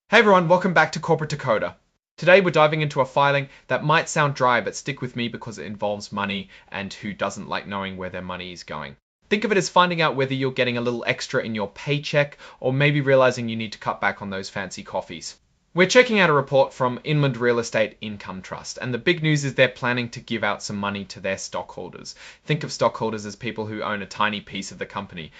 Hey everyone, welcome back to Corporate Decoder. Today we're diving into a filing that might sound dry, but stick with me because it involves money, and who doesn't like knowing where their money is going? Think of it as finding out whether you're getting a little extra in your paycheck, or maybe realizing you need to cut back on those fancy coffees. We're checking out a report from Inland Real Estate Income Trust, and the big news is they're planning to give out some money to their stockholders. Think of stockholders as people who own a tiny piece of the company.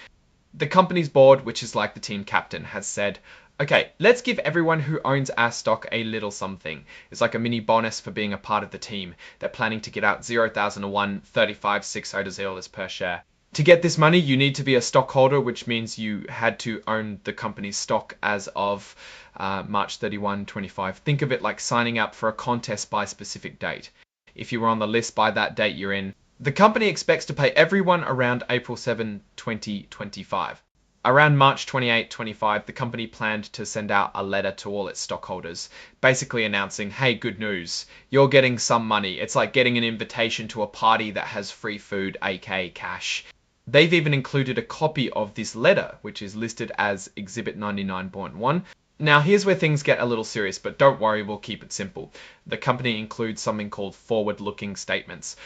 The company's board, which is like the team captain, has said, okay, let's give everyone who owns our stock a little something. It's like a mini bonus for being a part of the team. They're planning to get out 0,001 $35,600 per share. To get this money, you need to be a stockholder, which means you had to own the company's stock as of March 31, 25. Think of it like signing up for a contest by a specific date. If you were on the list by that date, you're in. The company expects to pay everyone around April 7, 2025. Around March 28, 25, the company planned to send out a letter to all its stockholders, basically announcing, hey, good news, you're getting some money. It's like getting an invitation to a party that has free food, aka cash. They've even included a copy of this letter, which is listed as Exhibit 99.1. Now, here's where things get a little serious, but don't worry, we'll keep it simple. The company includes something called forward-looking statements.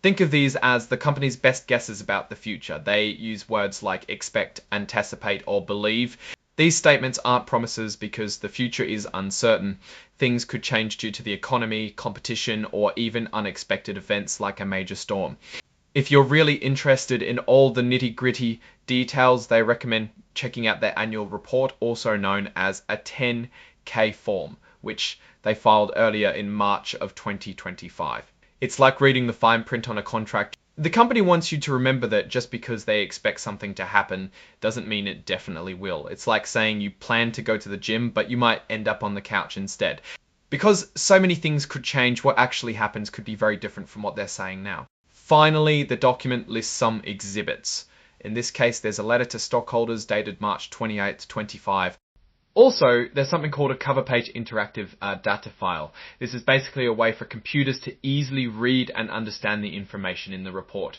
Think of these as the company's best guesses about the future. They use words like expect, anticipate, or believe. These statements aren't promises because the future is uncertain. Things could change due to the economy, competition, or even unexpected events like a major storm. If you're really interested in all the nitty-gritty details, they recommend checking out their annual report, also known as a 10K form, which they filed earlier in March of 2025. It's like reading the fine print on a contract. The company wants you to remember that just because they expect something to happen doesn't mean it definitely will. It's like saying you plan to go to the gym, but you might end up on the couch instead. Because so many things could change, what actually happens could be very different from what they're saying now. Finally, the document lists some exhibits. In this case, there's a letter to stockholders dated March 28, 25. Also, there's something called a cover page interactive data file. This is basically a way for computers to easily read and understand the information in the report.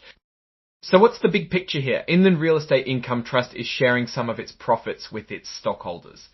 So what's the big picture here? Inland Real Estate Income Trust is sharing some of its profits with its stockholders.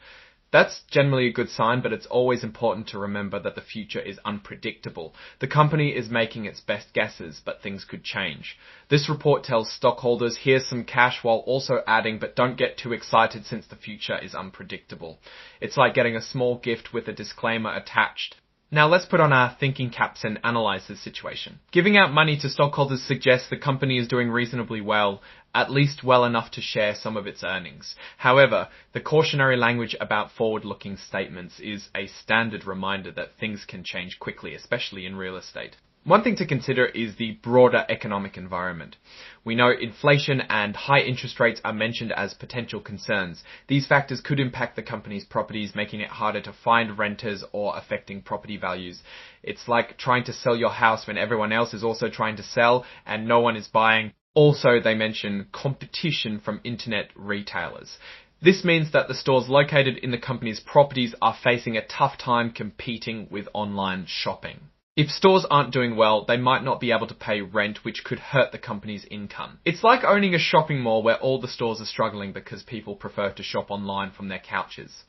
That's generally a good sign, but it's always important to remember that the future is unpredictable. The company is making its best guesses, but things could change. This report tells stockholders, here's some cash, while also adding, but don't get too excited since the future is unpredictable. It's like getting a small gift with a disclaimer attached. Now let's put on our thinking caps and analyze this situation. Giving out money to stockholders suggests the company is doing reasonably well, at least well enough to share some of its earnings. However, the cautionary language about forward-looking statements is a standard reminder that things can change quickly, especially in real estate. One thing to consider is the broader economic environment. We know inflation and high interest rates are mentioned as potential concerns. These factors could impact the company's properties, making it harder to find renters or affecting property values. It's like trying to sell your house when everyone else is also trying to sell and no one is buying. Also, they mention competition from internet retailers. This means that the stores located in the company's properties are facing a tough time competing with online shopping. If stores aren't doing well, they might not be able to pay rent, which could hurt the company's income. It's like owning a shopping mall where all the stores are struggling because people prefer to shop online from their couches.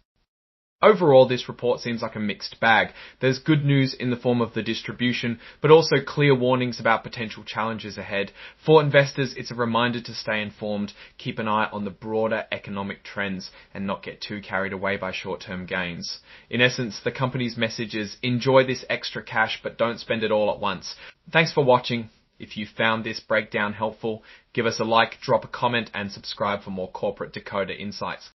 Overall, this report seems like a mixed bag. There's good news in the form of the distribution, but also clear warnings about potential challenges ahead. For investors, it's a reminder to stay informed, keep an eye on the broader economic trends, and not get too carried away by short-term gains. In essence, the company's message is enjoy this extra cash, but don't spend it all at once. Thanks for watching. If you found this breakdown helpful, give us a like, drop a comment, and subscribe for more Corporate Decoder insights.